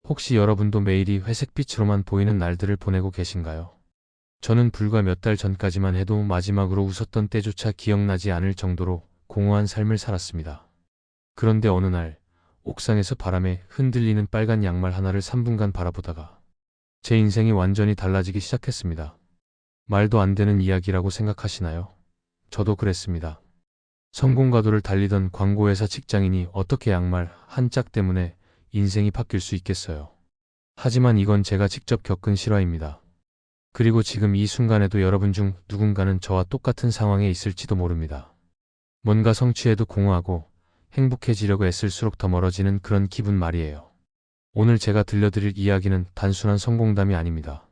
혹시 여러분도 매일이 회색빛으로만 보이는 날들을 보내고 계신가요? 저는 불과 몇 달 전까지만 해도 마지막으로 웃었던 때조차 기억나지 않을 정도로 공허한 삶을 살았습니다. 그런데 어느 날 옥상에서 바람에 흔들리는 빨간 양말 하나를 3분간 바라보다가 제 인생이 완전히 달라지기 시작했습니다. 말도 안 되는 이야기라고 생각하시나요? 저도 그랬습니다. 성공가도를 달리던 광고회사 직장인이 어떻게 양말 한 짝 때문에 인생이 바뀔 수 있겠어요. 하지만 이건 제가 직접 겪은 실화입니다. 그리고 지금 이 순간에도 여러분 중 누군가는 저와 똑같은 상황에 있을지도 모릅니다. 뭔가 성취해도 공허하고 행복해지려고 애쓸수록 더 멀어지는 그런 기분 말이에요. 오늘 제가 들려드릴 이야기는 단순한 성공담이 아닙니다.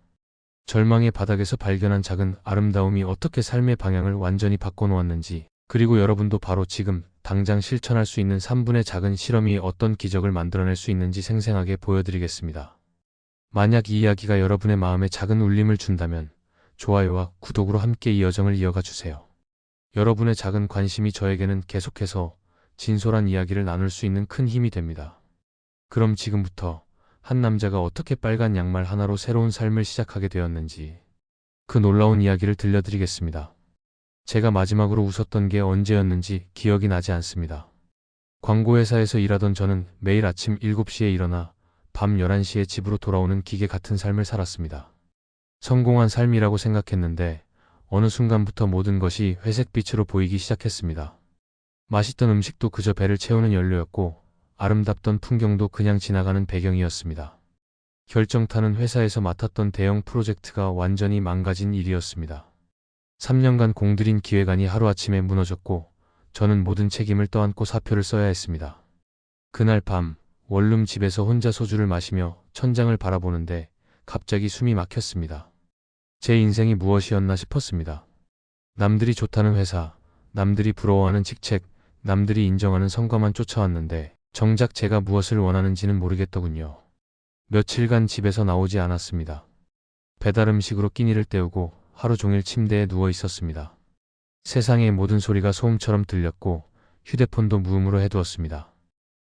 절망의 바닥에서 발견한 작은 아름다움이 어떻게 삶의 방향을 완전히 바꿔놓았는지, 그리고 여러분도 바로 지금 당장 실천할 수 있는 3분의 작은 실험이 어떤 기적을 만들어낼 수 있는지 생생하게 보여드리겠습니다. 만약 이 이야기가 여러분의 마음에 작은 울림을 준다면 좋아요와 구독으로 함께 이 여정을 이어가 주세요. 여러분의 작은 관심이 저에게는 계속해서 진솔한 이야기를 나눌 수 있는 큰 힘이 됩니다. 그럼 지금부터 한 남자가 어떻게 빨간 양말 하나로 새로운 삶을 시작하게 되었는지 그 놀라운 이야기를 들려드리겠습니다. 제가 마지막으로 웃었던 게 언제였는지 기억이 나지 않습니다. 광고회사에서 일하던 저는 매일 아침 7시에 일어나 밤 11시에 집으로 돌아오는 기계 같은 삶을 살았습니다. 성공한 삶이라고 생각했는데 어느 순간부터 모든 것이 회색빛으로 보이기 시작했습니다. 맛있던 음식도 그저 배를 채우는 연료였고 아름답던 풍경도 그냥 지나가는 배경이었습니다. 결정타는 회사에서 맡았던 대형 프로젝트가 완전히 망가진 일이었습니다. 3년간 공들인 기획안이 하루아침에 무너졌고 저는 모든 책임을 떠안고 사표를 써야 했습니다. 그날 밤 원룸 집에서 혼자 소주를 마시며 천장을 바라보는데 갑자기 숨이 막혔습니다. 제 인생이 무엇이었나 싶었습니다. 남들이 좋다는 회사, 남들이 부러워하는 직책, 남들이 인정하는 성과만 쫓아왔는데 정작 제가 무엇을 원하는지는 모르겠더군요. 며칠간 집에서 나오지 않았습니다. 배달 음식으로 끼니를 때우고 하루 종일 침대에 누워 있었습니다. 세상의 모든 소리가 소음처럼 들렸고 휴대폰도 무음으로 해두었습니다.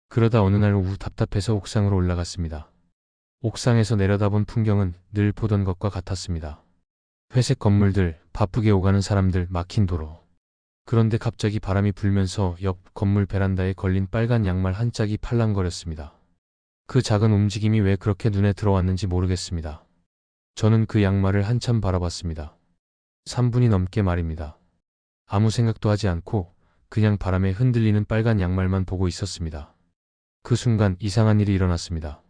그러다 어느 날 오후 답답해서 옥상으로 올라갔습니다. 옥상에서 내려다본 풍경은 늘 보던 것과 같았습니다. 회색 건물들, 바쁘게 오가는 사람들, 막힌 도로. 그런데 갑자기 바람이 불면서 옆 건물 베란다에 걸린 빨간 양말 한 짝이 팔랑거렸습니다. 그 작은 움직임이 왜 그렇게 눈에 들어왔는지 모르겠습니다. 저는 그 양말을 한참 바라봤습니다. 3분이 넘게 말입니다. 아무 생각도 하지 않고 그냥 바람에 흔들리는 빨간 양말만 보고 있었습니다. 그 순간 이상한 일이 일어났습니다.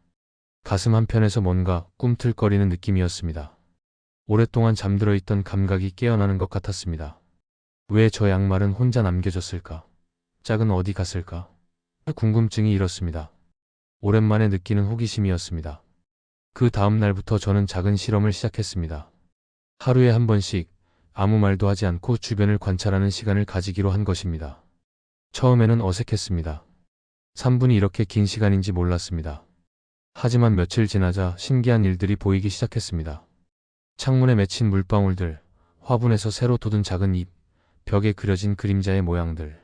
가슴 한편에서 뭔가 꿈틀거리는 느낌이었습니다. 오랫동안 잠들어 있던 감각이 깨어나는 것 같았습니다. 왜 저 양말은 혼자 남겨졌을까? 짝은 어디 갔을까? 궁금증이 일었습니다. 오랜만에 느끼는 호기심이었습니다. 그 다음 날부터 저는 작은 실험을 시작했습니다. 하루에 한 번씩 아무 말도 하지 않고 주변을 관찰하는 시간을 가지기로 한 것입니다. 처음에는 어색했습니다. 3분이 이렇게 긴 시간인지 몰랐습니다. 하지만 며칠 지나자 신기한 일들이 보이기 시작했습니다. 창문에 맺힌 물방울들, 화분에서 새로 돋은 작은 잎, 벽에 그려진 그림자의 모양들.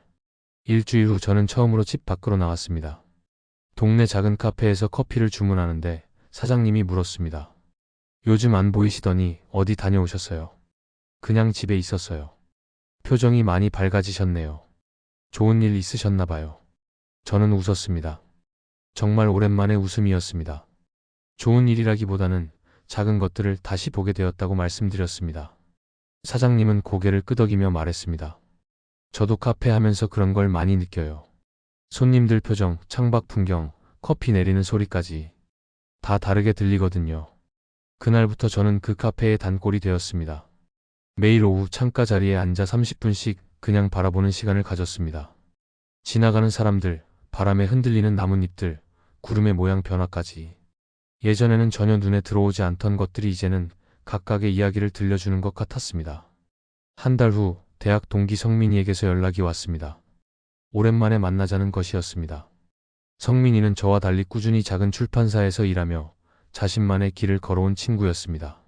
일주일 후 저는 처음으로 집 밖으로 나왔습니다. 동네 작은 카페에서 커피를 주문하는데 사장님이 물었습니다. 요즘 안 보이시더니 어디 다녀오셨어요? 그냥 집에 있었어요. 표정이 많이 밝아지셨네요. 좋은 일 있으셨나 봐요. 저는 웃었습니다. 정말 오랜만에 웃음이었습니다. 좋은 일이라기보다는 작은 것들을 다시 보게 되었다고 말씀드렸습니다. 사장님은 고개를 끄덕이며 말했습니다. 저도 카페 하면서 그런 걸 많이 느껴요. 손님들 표정, 창밖 풍경, 커피 내리는 소리까지 다 다르게 들리거든요. 그날부터 저는 그 카페의 단골이 되었습니다. 매일 오후 창가 자리에 앉아 30분씩 그냥 바라보는 시간을 가졌습니다. 지나가는 사람들, 바람에 흔들리는 나뭇잎들, 구름의 모양 변화까지. 예전에는 전혀 눈에 들어오지 않던 것들이 이제는 각각의 이야기를 들려주는 것 같았습니다. 한 달 후 대학 동기 성민이에게서 연락이 왔습니다. 오랜만에 만나자는 것이었습니다. 성민이는 저와 달리 꾸준히 작은 출판사에서 일하며 자신만의 길을 걸어온 친구였습니다.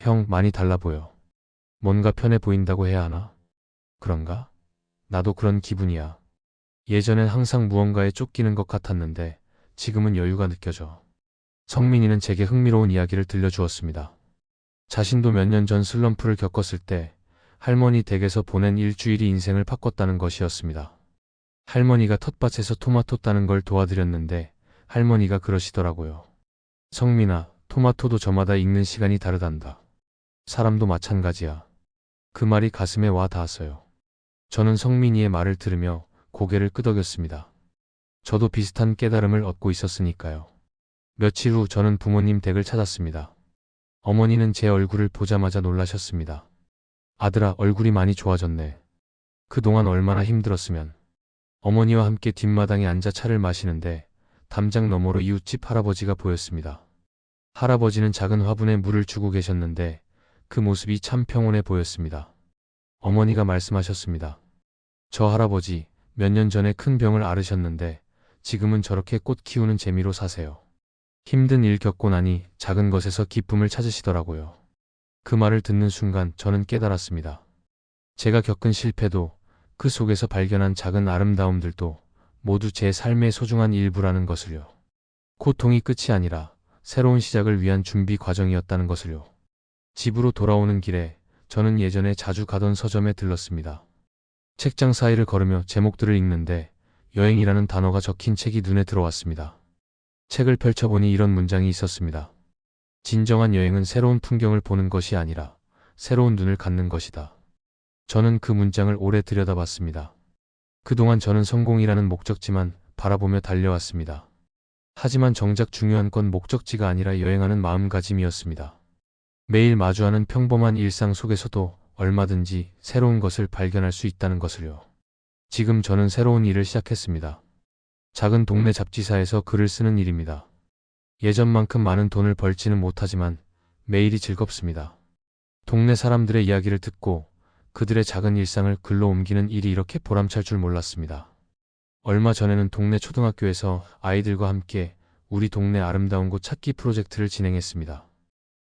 형, 많이 달라 보여. 뭔가 편해 보인다고 해야 하나? 그런가? 나도 그런 기분이야. 예전엔 항상 무언가에 쫓기는 것 같았는데 지금은 여유가 느껴져. 성민이는 제게 흥미로운 이야기를 들려주었습니다. 자신도 몇 년 전 슬럼프를 겪었을 때 할머니 댁에서 보낸 일주일이 인생을 바꿨다는 것이었습니다. 할머니가 텃밭에서 토마토 따는 걸 도와드렸는데 할머니가 그러시더라고요. 성민아, 토마토도 저마다 익는 시간이 다르단다. 사람도 마찬가지야. 그 말이 가슴에 와 닿았어요. 저는 성민이의 말을 들으며 고개를 끄덕였습니다. 저도 비슷한 깨달음을 얻고 있었으니까요. 며칠 후 저는 부모님 댁을 찾았습니다. 어머니는 제 얼굴을 보자마자 놀라셨습니다. 아들아, 얼굴이 많이 좋아졌네. 그동안 얼마나 힘들었으면. 어머니와 함께 뒷마당에 앉아 차를 마시는데 담장 너머로 이웃집 할아버지가 보였습니다. 할아버지는 작은 화분에 물을 주고 계셨는데 그 모습이 참 평온해 보였습니다. 어머니가 말씀하셨습니다. 저 할아버지 몇 년 전에 큰 병을 앓으셨는데 지금은 저렇게 꽃 키우는 재미로 사세요. 힘든 일 겪고 나니 작은 것에서 기쁨을 찾으시더라고요. 그 말을 듣는 순간 저는 깨달았습니다. 제가 겪은 실패도 그 속에서 발견한 작은 아름다움들도 모두 제 삶의 소중한 일부라는 것을요. 고통이 끝이 아니라 새로운 시작을 위한 준비 과정이었다는 것을요. 집으로 돌아오는 길에 저는 예전에 자주 가던 서점에 들렀습니다. 책장 사이를 걸으며 제목들을 읽는데 여행이라는 단어가 적힌 책이 눈에 들어왔습니다. 책을 펼쳐보니 이런 문장이 있었습니다. 진정한 여행은 새로운 풍경을 보는 것이 아니라 새로운 눈을 갖는 것이다. 저는 그 문장을 오래 들여다봤습니다. 그동안 저는 성공이라는 목적지만 바라보며 달려왔습니다. 하지만 정작 중요한 건 목적지가 아니라 여행하는 마음가짐이었습니다. 매일 마주하는 평범한 일상 속에서도 얼마든지 새로운 것을 발견할 수 있다는 것을요. 지금 저는 새로운 일을 시작했습니다. 작은 동네 잡지사에서 글을 쓰는 일입니다. 예전만큼 많은 돈을 벌지는 못하지만 매일이 즐겁습니다. 동네 사람들의 이야기를 듣고 그들의 작은 일상을 글로 옮기는 일이 이렇게 보람찰 줄 몰랐습니다. 얼마 전에는 동네 초등학교에서 아이들과 함께 우리 동네 아름다운 곳 찾기 프로젝트를 진행했습니다.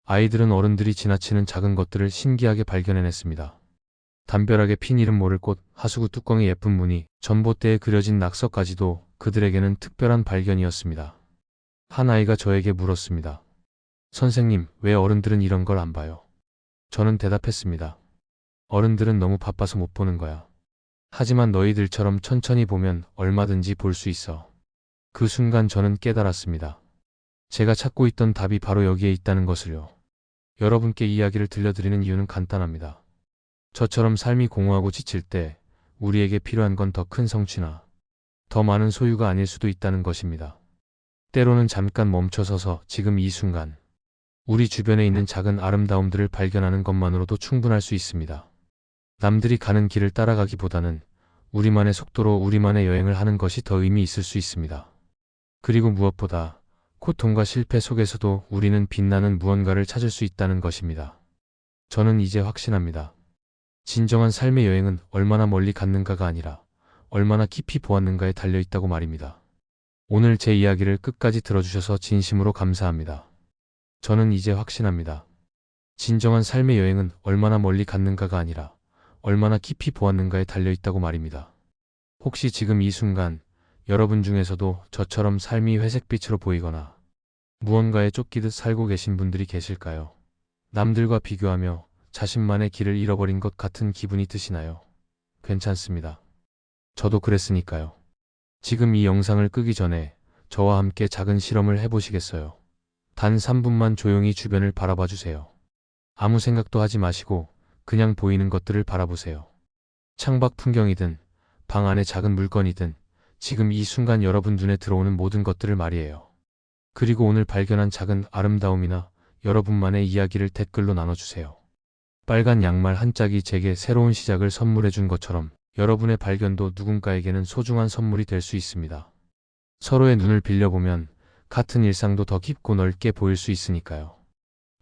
아이들은 어른들이 지나치는 작은 것들을 신기하게 발견해냈습니다. 담벼락에 핀 이름 모를 꽃, 하수구 뚜껑에 예쁜 무늬, 전봇대에 그려진 낙서까지도 그들에게는 특별한 발견이었습니다. 한 아이가 저에게 물었습니다. 선생님, 왜 어른들은 이런 걸 안 봐요? 저는 대답했습니다. 어른들은 너무 바빠서 못 보는 거야. 하지만 너희들처럼 천천히 보면 얼마든지 볼 수 있어. 그 순간 저는 깨달았습니다. 제가 찾고 있던 답이 바로 여기에 있다는 것을요. 여러분께 이야기를 들려드리는 이유는 간단합니다. 저처럼 삶이 공허하고 지칠 때 우리에게 필요한 건 더 큰 성취나 더 많은 소유가 아닐 수도 있다는 것입니다. 때로는 잠깐 멈춰서서 지금 이 순간 우리 주변에 있는 작은 아름다움들을 발견하는 것만으로도 충분할 수 있습니다. 남들이 가는 길을 따라가기보다는 우리만의 속도로 우리만의 여행을 하는 것이 더 의미 있을 수 있습니다. 그리고 무엇보다 고통과 실패 속에서도 우리는 빛나는 무언가를 찾을 수 있다는 것입니다. 저는 이제 확신합니다. 진정한 삶의 여행은 얼마나 멀리 갔는가가 아니라 얼마나 깊이 보았는가에 달려있다고 말입니다. 오늘 제 이야기를 끝까지 들어주셔서 진심으로 감사합니다. 저는 이제 확신합니다. 진정한 삶의 여행은 얼마나 멀리 갔는가가 아니라 얼마나 깊이 보았는가에 달려있다고 말입니다. 혹시 지금 이 순간 여러분 중에서도 저처럼 삶이 회색빛으로 보이거나 무언가에 쫓기듯 살고 계신 분들이 계실까요? 남들과 비교하며 자신만의 길을 잃어버린 것 같은 기분이 드시나요? 괜찮습니다. 저도 그랬으니까요. 지금 이 영상을 끄기 전에 저와 함께 작은 실험을 해보시겠어요? 단 3분만 조용히 주변을 바라봐 주세요. 아무 생각도 하지 마시고 그냥 보이는 것들을 바라보세요. 창밖 풍경이든 방 안의 작은 물건이든 지금 이 순간 여러분 눈에 들어오는 모든 것들을 말이에요. 그리고 오늘 발견한 작은 아름다움이나 여러분만의 이야기를 댓글로 나눠주세요. 빨간 양말 한 짝이 제게 새로운 시작을 선물해 준 것처럼 여러분의 발견도 누군가에게는 소중한 선물이 될 수 있습니다. 서로의 눈을 빌려보면 같은 일상도 더 깊고 넓게 보일 수 있으니까요.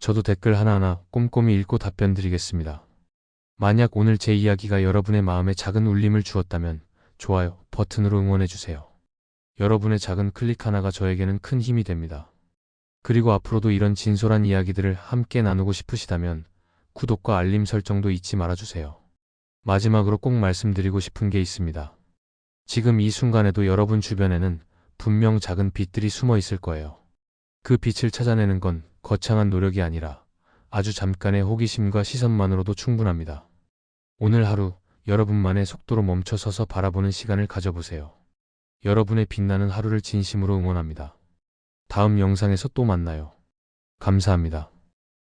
저도 댓글 하나하나 꼼꼼히 읽고 답변 드리겠습니다. 만약 오늘 제 이야기가 여러분의 마음에 작은 울림을 주었다면 좋아요 버튼으로 응원해주세요. 여러분의 작은 클릭 하나가 저에게는 큰 힘이 됩니다. 그리고 앞으로도 이런 진솔한 이야기들을 함께 나누고 싶으시다면 구독과 알림 설정도 잊지 말아주세요. 마지막으로 꼭 말씀드리고 싶은 게 있습니다. 지금 이 순간에도 여러분 주변에는 분명 작은 빛들이 숨어 있을 거예요. 그 빛을 찾아내는 건 거창한 노력이 아니라 아주 잠깐의 호기심과 시선만으로도 충분합니다. 오늘 하루 여러분만의 속도로 멈춰 서서 바라보는 시간을 가져보세요. 여러분의 빛나는 하루를 진심으로 응원합니다. 다음 영상에서 또 만나요. 감사합니다.